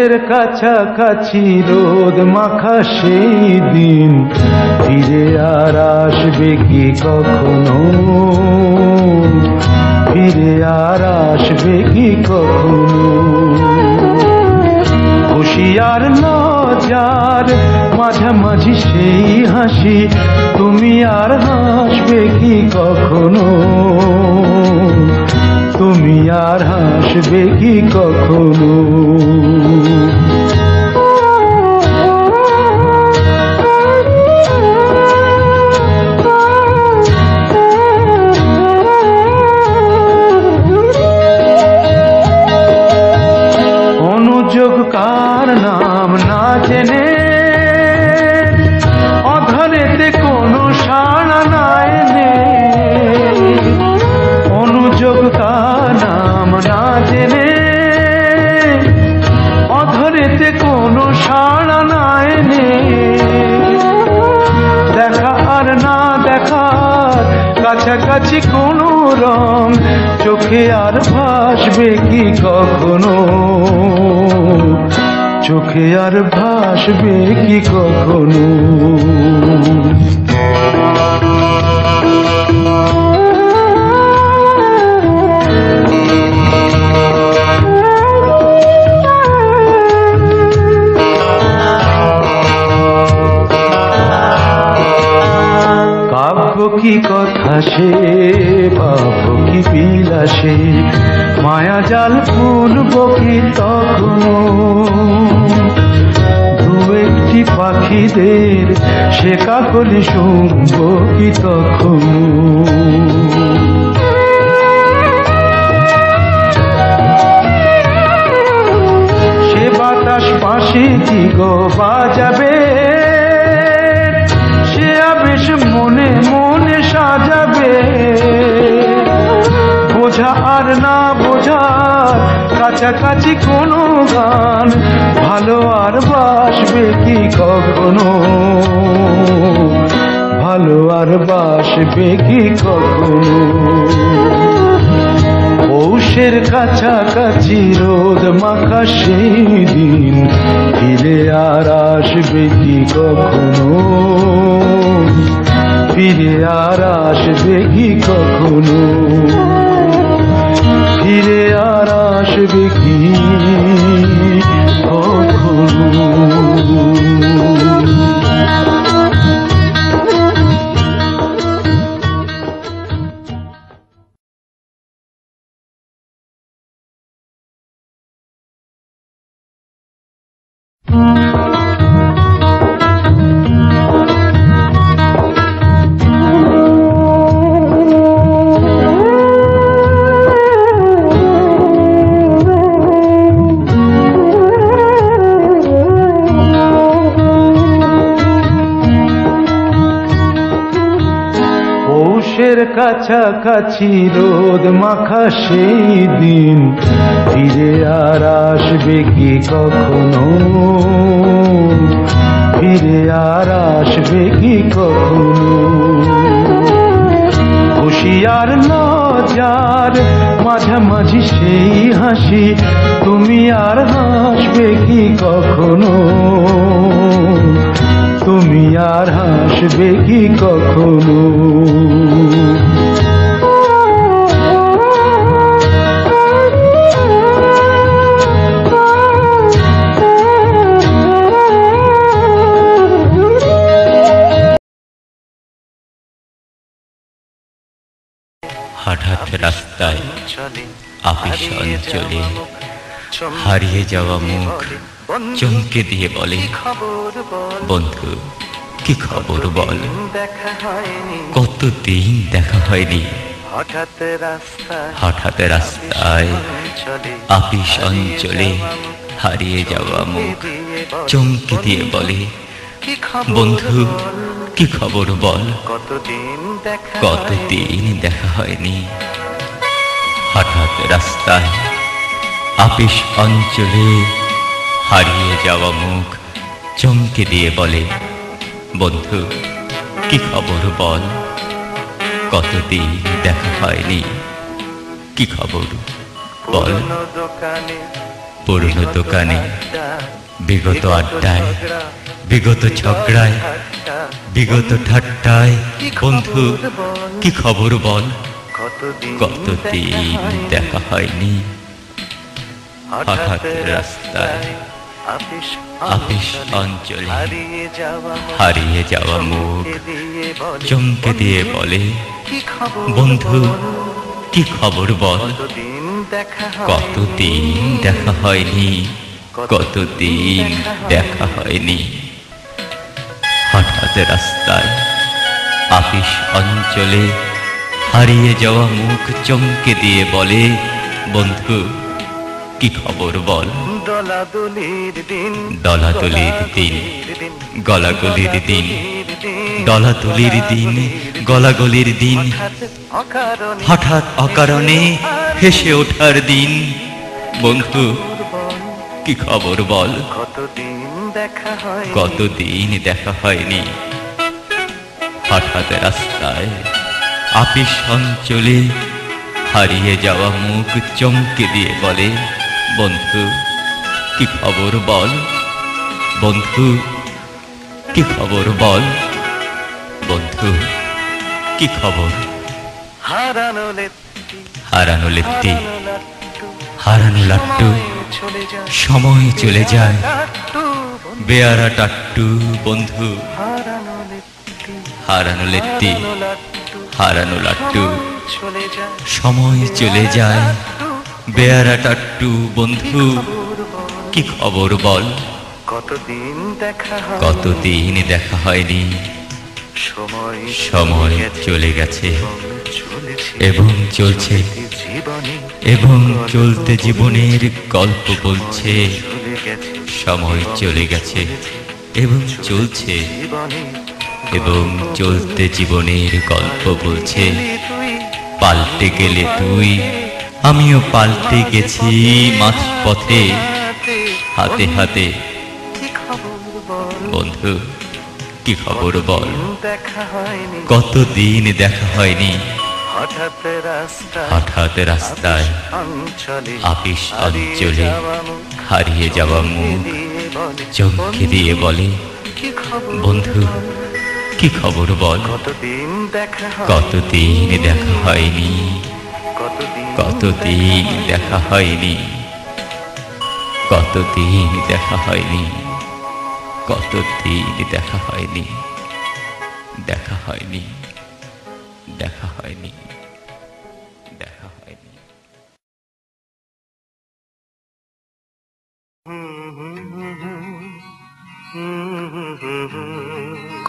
পৌষের কাছাকাছি রোদ মাখা সেই দিন ফিরে আর আসবে কি কখনো, ফিরে আর আসবে কি কখনো। খুশি আর লজ্জার মাঝামাঝি সেই হাসি, তুমি আর হাসবে কি কখনো, তুমি আর হাসবে কি কখনো। অনুযোগ কার নাম না জেনে অধরেতে কোনো সাড়া না এনে, অনুযোগ কার নাম না জেনে অধরেতে কোনো সাড়া না এনে, দেখা আর না দেখার কাছাকাছি কোনো রং চোখে আর ভাসবে কি কখনো, চোখে আর ভাসবে কি কখনো। কাব্য কি কথা সে, ভাব কি বিলাসে, মায়া জাল ফুলব কি তখনো, দু একটি পাখিদের সে কাকলি শুনব কি তখনো। সে বাতাস পাশে কি গো বাজাবে, সে আবেশ মনে মনে সাজাবে, বোঝা আর না বোঝার কাছাকাছি কোনো গান ভালো আর বাসবে কি কখনো, ভালো আর বাসবে কি কখনো। পৌষের কাছাকাছি রোদ মাখা সেই দিন ফিরে আর আসবে কি কখনো, ফিরে আর আসবে কি কখনো, ফিরে আর আসবে কি কখনো। পৌষের কাছাকাছি রোদ মাখা সেই দিন ফিরে আর আসবে কি কখনো, ফিরে আর আসবে কি কখনো। খুশি আর লজ্জার মাঝামাঝি সেই হাসি, তুমি আর হাসবে কি কখনো, তুমি আর হাসবে কি কখনো। হঠাৎ রাস্তায় আপিস অঞ্চলে হারিয়ে যাওয়া মুখ চমকে দিয়ে বলে, বন্ধু কি খবর বল, কতদিন দেখা হয়নি। হঠাৎ রাস্তায় আপিস অঞ্চলে হারিয়ে যাওয়া মুখ চমকে দিয়ে বলে, বন্ধু কি খবর বল, কতদিন দেখা হয়নি। হঠাৎ রাস্তায় আপিস অঞ্চলে হারিয়ে যাওয়া মুখ চমকে দিয়ে বলে, বন্ধু কি খবর বল, কতদিন দেখা হয়নি। কি খবর বল। দোকানে পুরনো দোকানে, বিগত আড্ডায়, বিগত ঝগড়ায়, বিগত ঠাট্টায়। বন্ধু কি খবর বল, কতদিন দেখা হয়নি। হঠাৎ রাস্তায়, আপিস অঞ্চলে হারিয়ে যাওয়া মুখ চমকে দিয়ে বলে, বন্ধু কি খবর বল, কতদিন দেখা হয়নি, কতদিন দেখা হয়নি। হঠাৎ রাস্তায়, আপিস অঞ্চলে হারিয়ে যাওয়া মুখ চমকে দিয়ে বলে, বন্ধু কি খবর বল। দলাদলির দিন, দলাদলির দিন, গলাগলির দিন, দলাদলির দিন, গলাগলির দিন, হঠাৎ অকারণে হেসে ওঠার দিন। বন্ধু কি খবর বল, কতদিন দেখা হয়, কতদিন দেখা হয়নি। হঠাৎ রাস্তায়, আপিস অঞ্চলে হারিয়ে যাওয়া মুখ চমকে দিয়ে বলে, বন্ধু কি খবর বল, বন্ধু কি খবর বল, বন্ধু কি খবর। হারানো লেত্তি, হারানো লেত্তি, লাট্টু, হারানো লাট্টু, চলে যায় সময় চলে যায়। লাট্টু, বেয়ারা টাট্টু, বন্ধু হারানো লেত্তি, হারানো লেত্তি, লাট্টু, হারানো লাট্টু, চলে যায় সময় চলে যায়। বেয়ারা টাট্টু, বন্ধু কি খবর বল, কতদিন দেখা হয়, কতদিন দেখা হয়নি। সময় সময় চলে গেছে চলেছে এবং চলছে, জীবনে এবং চলতে জীবনের গল্প বলছে। চলে গেছে সময় চলে গেছে এবং চলছে, জীবনে এবং চলতে জীবনের গল্প বলছে। তুই পাল্টে গেলে তুই, আমিও পাল্টে গেছি মাঝ পথে, হাতে হাতে। কি খবর বল, বন্ধু কি খবর বল, দেখা হয়নি, কতদিন দেখা হয়নি। হঠাৎ রাস্তা, হঠাৎ রাস্তায়, অঞ্চলে আপিস অঞ্চলে যাওয়া মুখ হারিয়ে যাওয়া মুখ দিয়ে বলে, চমকে দিয়ে বলে, কি খবর বন্ধু কি খবর বল, কতদিন দেখা হয়, কতদিন দেখা হয়নি, কতদিন কতদিন দেখা হয়নি, কতদিন দেখা হয়নি, কতদিন দেখা হয়নি, দেখা হয়নি, দেখা হয়নি, দেখা হয়নি।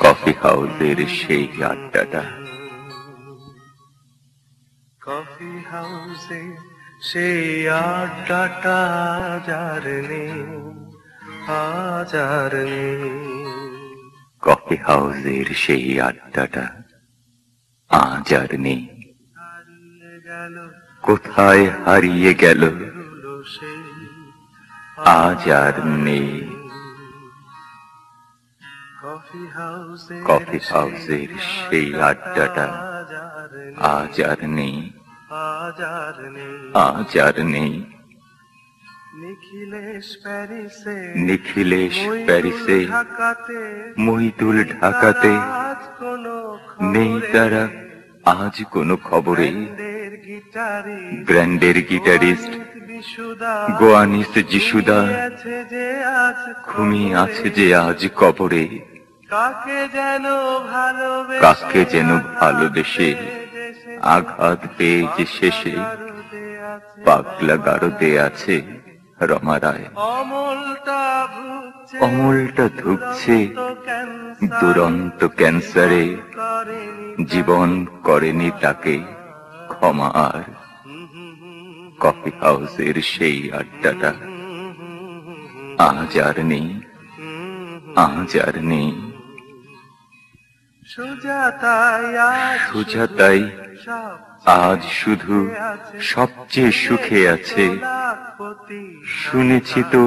কফি হাউসের সেই আড্ডাটা, কফি হাউসে সেই আড্ডাটা যার নেই, হাজার নেই। কফি হাউসের সেই আড্ডাটা আজ আর নেই। হারিয়ে গেল কোথায় হারিয়ে গেল, হলো সেই আজ আর নেই। কফি হাউসে, কফি হাউসের সেই আড্ডাটা যার নেই, আজ আর নেই, হাজার নেই। আজ আর নেই। নিখিলেশ প্যারিসে, নিখিলেশ প্যারিসে, ঢাকাতে, মহিদুল ঢাকাতে, আজ কোনো নেই তারা আজ কোনো খবরে। ব্র্যান্ডের গিটারিস্ট গোয়ানিস যিশুদা ঘুমিয়ে আছে যে আজ কবরে। কাকে যেন ভালোবেসে, কাকে যেন ভালোবেসে আঘাত পেয়ে যে শেষে পাগলা গারদে আছে রমা রায়। অমলটা ভুগছে, অমলটা ধুকছে ক্যান্সার দুরন্ত ক্যান্সারে, করেনি জীবন করেনি তাকে ক্ষমা আর। কফি হাউসের সেই আড্ডাটা আজ আর নেই, আজ আর নেই। সুজাতাই আজ সুজাতাই সব আজ শুধু সবচেয়ে সুখে আছে। লাখপতি, শুনেছি তো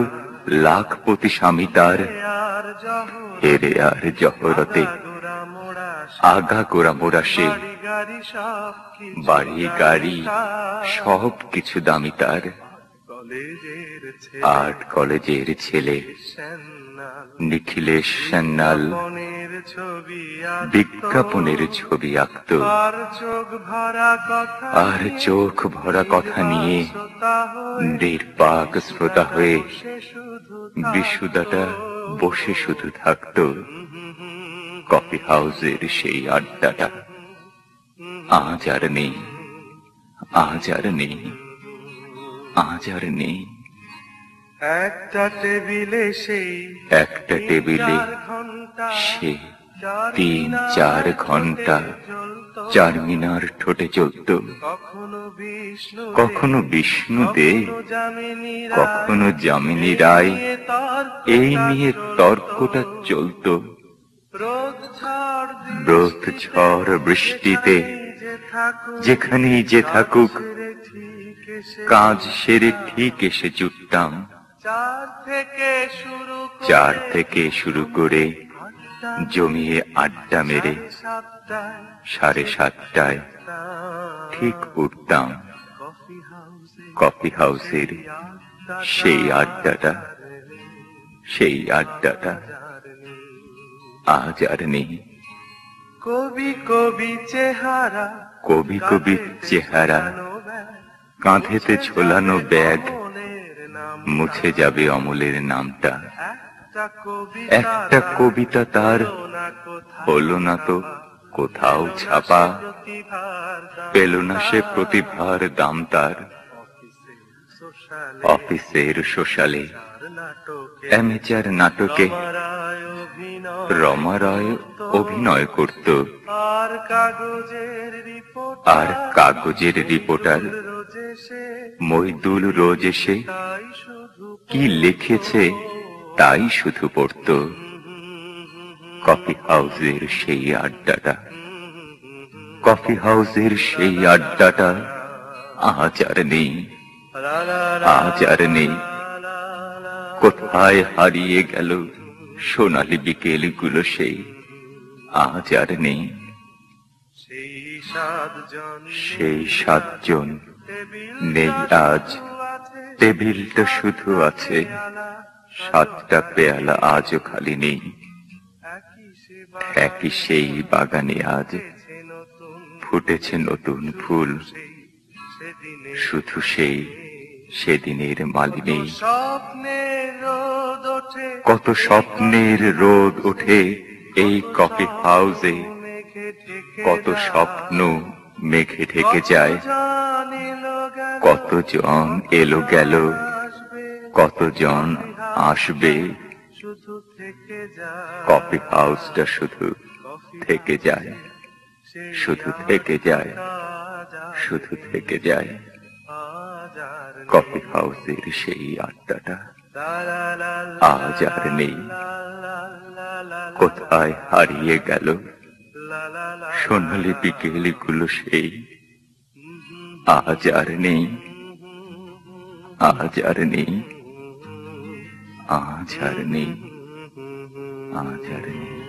লাখপতি স্বামী তার আর জহর হেরে আর জহরতে গোরা মোড়া, আগা গোড়া মোড়া সে। বাড়ি গাড়ি সব কিছু বাড়ি গাড়ি সব কিছু দামি তার। কলেজের আর্ট কলেজের ছেলে নিখিলেশ সান্যাল ছবি বিজ্ঞাপনের ছবি আঁকত, আর চোখ ভরা কথা আর চোখ ভরা কথা নিয়ে নির্বাক শ্রোতা হয়ে বিশুদাটা বসে শুধু থাকত। কফি হাউসের সেই আড্ডাটা আজ আর নেই, আজ আর নেই, আজ আর নেই। একটা টেবিলে সেই একটা টেবিলে সে 3-4 ঘন্টা চারমিনার ঠোঁটে চলত। কখনো বিষ্ণু দে, কখনো যামিনী রায়, এই নিয়ে তর্কটা চলত। রোদ ঝড় বৃষ্টিতে যেখানেই যে থাকুক, কাজ সেরে ঠিক এসে জুটতাম। 4 থেকে শুরু করে জমিয়ে আড্ডা মেরে 7:30টায় ঠিক উঠতাম। কফি হাউসের সেই আড্ডাটা, সেই আড্ডাটা আজ আর নেই। কবি কবি চেহারা, কবি কবি চেহারা, কাঁধেতে ঝোলানো ব্যাগ, মুছে যাবে অমলের নামটা। একটা কবিতা তার হলো না তো কোথাও ছাপা, পেল না সে প্রতিভার দাম তার। অফিসের সোশ্যালে অ্যামেচার নাটকে রমা রায় অভিনয় করত, আর কাগজের রিপোর্টার মইদুল রোজ এসে কি লিখেছে তাই শুধু পড়ত। কফি হাউসের সেই আড্ডাটা, কফি হাউসের সেই আড্ডাটা আজ আর নেই, আজ আর নেই। কোথায় হারিয়ে গেল সোনালি বিকেলগুলো সেই, আজ আর নেই। সেই 7 জন নেই আজ, টেবিলটা শুধু আছে, 7টা পেয়ালা আজও খালি নেই। একই সেই বাগানে আজ ফুটেছে নতুন ফুল, শুধু সেই সেদিনের মালিনী। কত স্বপ্নের রোদ ওঠে এই কফি হাউসে, কত স্বপ্ন মেঘে ঢেকে যায়। কতজন এলো গেল, কতজন আসবে, কফি হাউসটা শুধু থেকে যায়, শুধু থেকে যায়, শুধু থেকে যায়। কফি হাউসের সেই আড্ডাটা আজ আর নেই। কোথায় হারিয়ে গেল সোনালি বিকেলগুলো সেই, আজ আর নেই, আজ আর নেই, আজ আর নেই, আজ আর নেই।